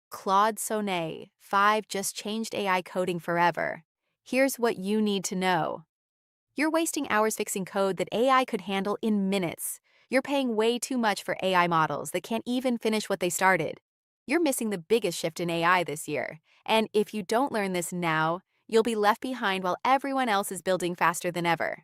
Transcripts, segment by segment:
Claude Sonnet 5 just changed AI coding forever. Here's what you need to know. You're wasting hours fixing code that AI could handle in minutes. You're paying way too much for AI models that can't even finish what they started. You're missing the biggest shift in AI this year. And if you don't learn this now, you'll be left behind while everyone else is building faster than ever.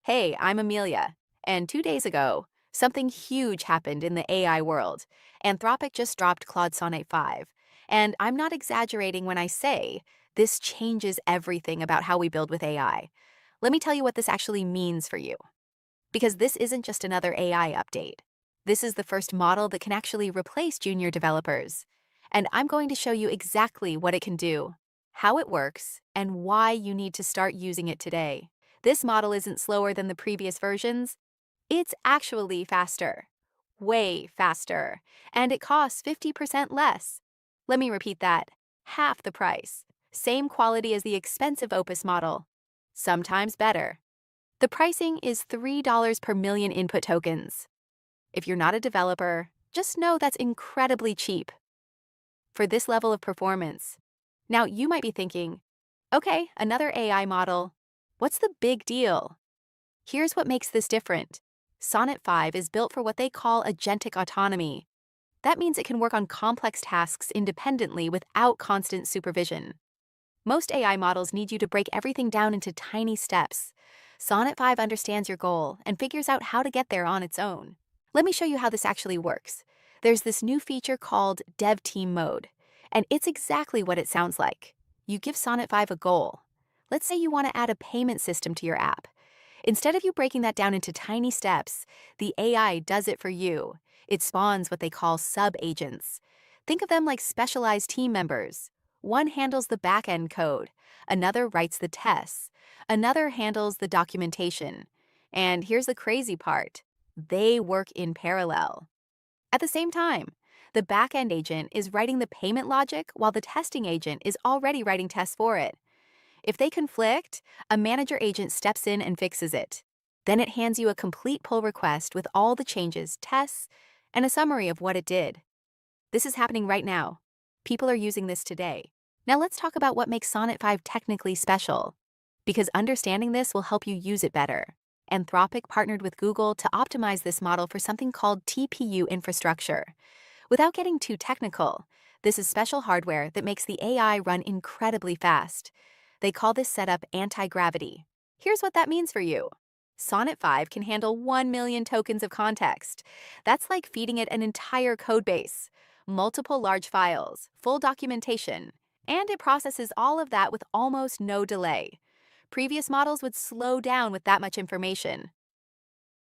Hey, I'm Amelia. And 2 days ago, something huge happened in the AI world. Anthropic just dropped Claude Sonnet 5. And I'm not exaggerating when I say this changes everything about how we build with AI. Let me tell you what this actually means for you. Because this isn't just another AI update. This is the first model that can actually replace junior developers. And I'm going to show you exactly what it can do, how it works, and why you need to start using it today. This model isn't slower than the previous versions. It's actually faster. Way faster. And it costs 50% less. Let me repeat that. Half the price. Same quality as the expensive Opus model. Sometimes better. The pricing is $3 per million input tokens. If you're not a developer, just know that's incredibly cheap for this level of performance. Now, you might be thinking, okay, another AI model. What's the big deal? Here's what makes this different. Sonnet 5 is built for what they call agentic autonomy. That means it can work on complex tasks independently without constant supervision. Most AI models need you to break everything down into tiny steps. Sonnet 5 understands your goal and figures out how to get there on its own. Let me show you how this actually works. There's this new feature called Dev Team Mode, and it's exactly what it sounds like. You give Sonnet 5 a goal. Let's say you want to add a payment system to your app. Instead of you breaking that down into tiny steps, the AI does it for you. It spawns what they call sub-agents. Think of them like specialized team members. One handles the back-end code, another writes the tests, another handles the documentation. And here's the crazy part. They work in parallel. At the same time, the back-end agent is writing the payment logic while the testing agent is already writing tests for it. If they conflict, a manager agent steps in and fixes it. Then it hands you a complete pull request with all the changes, tests, and a summary of what it did. This is happening right now. People are using this today. Now let's talk about what makes Sonnet 5 technically special. Because understanding this will help you use it better. Anthropic partnered with Google to optimize this model for something called TPU infrastructure. Without getting too technical, this is special hardware that makes the AI run incredibly fast. They call this setup anti-gravity. Here's what that means for you. Sonnet 5 can handle 1 million tokens of context. That's like feeding it an entire codebase, multiple large files, full documentation, and it processes all of that with almost no delay. Previous models would slow down with that much information.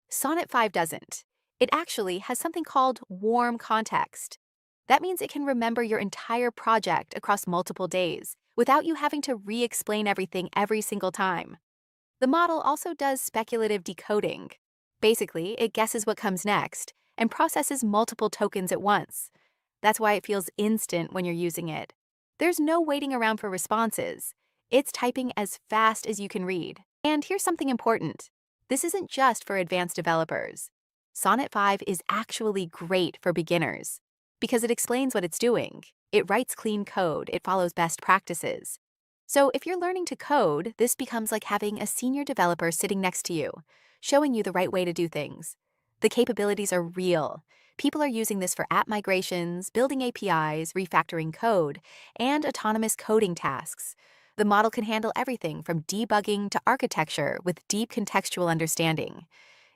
Sonnet 5 doesn't. It actually has something called warm context. That means it can remember your entire project across multiple days without you having to re-explain everything every single time. The model also does speculative decoding. Basically, it guesses what comes next and processes multiple tokens at once. That's why it feels instant when you're using it. There's no waiting around for responses. It's typing as fast as you can read. And here's something important. This isn't just for advanced developers. Sonnet 5 is actually great for beginners because it explains what it's doing. It writes clean code, it follows best practices. So if you're learning to code, this becomes like having a senior developer sitting next to you, showing you the right way to do things. The capabilities are real. People are using this for app migrations, building APIs, refactoring code, and autonomous coding tasks. The model can handle everything from debugging to architecture with deep contextual understanding.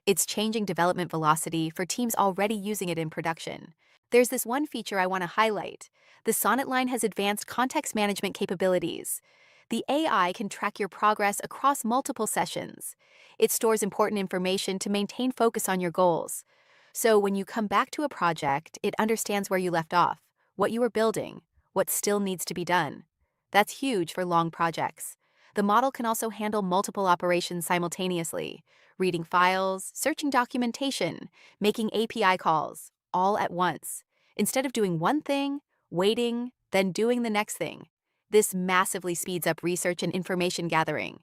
It's changing development velocity for teams already using it in production. There's this one feature I want to highlight. The Sonnet line has advanced context management capabilities. The AI can track your progress across multiple sessions. It stores important information to maintain focus on your goals. So when you come back to a project, it understands where you left off, what you were building, what still needs to be done. That's huge for long projects. The model can also handle multiple operations simultaneously, reading files, searching documentation, making API calls, all at once. Instead of doing one thing, waiting, then doing the next thing. This massively speeds up research and information gathering.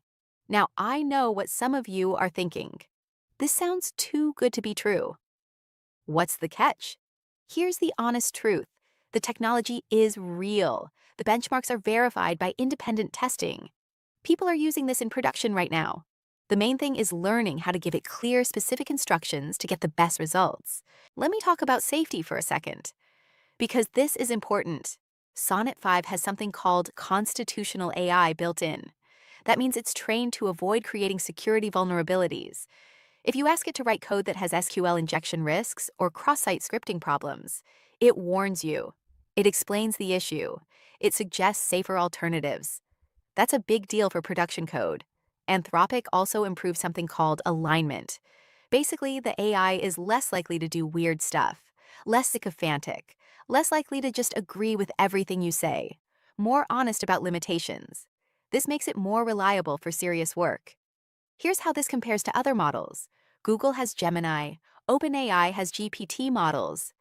Now, I know what some of you are thinking. This sounds too good to be true. What's the catch? Here's the honest truth. The technology is real. The benchmarks are verified by independent testing. People are using this in production right now. The main thing is learning how to give it clear, specific instructions to get the best results. Let me talk about safety for a second, because this is important. Sonnet 5 has something called constitutional AI built in. That means it's trained to avoid creating security vulnerabilities. If you ask it to write code that has SQL injection risks or cross-site scripting problems, it warns you. It explains the issue. It suggests safer alternatives. That's a big deal for production code. Anthropic also improves something called alignment. Basically, the AI is less likely to do weird stuff, less sycophantic, less likely to just agree with everything you say, more honest about limitations. This makes it more reliable for serious work. Here's how this compares to other models. Google has Gemini, OpenAI has GPT models.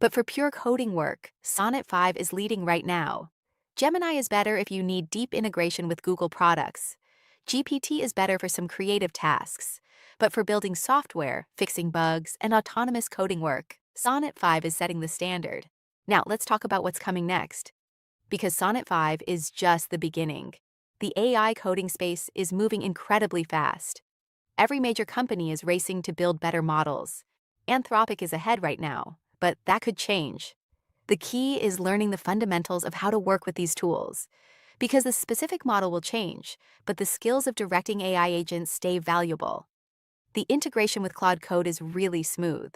But for pure coding work, Sonnet 5 is leading right now. Gemini is better if you need deep integration with Google products. GPT is better for some creative tasks. But for building software, fixing bugs, and autonomous coding work, Sonnet 5 is setting the standard. Now let's talk about what's coming next. Because Sonnet 5 is just the beginning. The AI coding space is moving incredibly fast. Every major company is racing to build better models. Anthropic is ahead right now, but that could change. The key is learning the fundamentals of how to work with these tools. Because the specific model will change, but the skills of directing AI agents stay valuable. The integration with Claude Code is really smooth.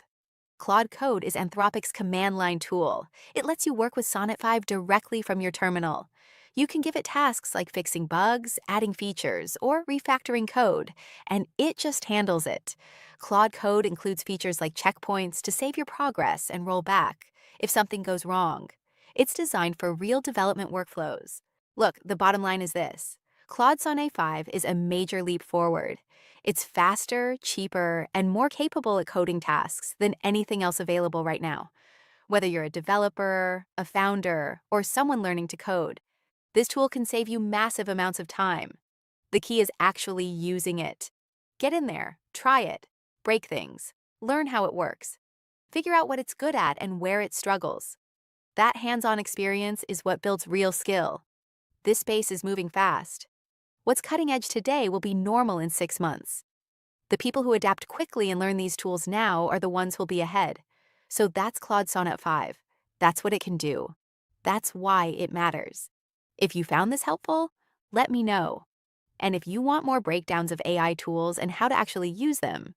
Claude Code is Anthropic's command line tool. It lets you work with Sonnet 5 directly from your terminal. You can give it tasks like fixing bugs, adding features, or refactoring code, and it just handles it. Claude Code includes features like checkpoints to save your progress and roll back if something goes wrong. It's designed for real development workflows. Look, the bottom line is this. Claude Sonnet 5 is a major leap forward. It's faster, cheaper, and more capable at coding tasks than anything else available right now. Whether you're a developer, a founder, or someone learning to code, this tool can save you massive amounts of time. The key is actually using it. Get in there, try it, break things, learn how it works. Figure out what it's good at and where it struggles. That hands-on experience is what builds real skill. This space is moving fast. What's cutting edge today will be normal in 6 months. The people who adapt quickly and learn these tools now are the ones who'll be ahead. So that's Claude Sonnet 5. That's what it can do. That's why it matters. If you found this helpful, let me know. And if you want more breakdowns of AI tools and how to actually use them,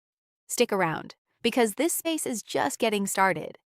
stick around, because this space is just getting started.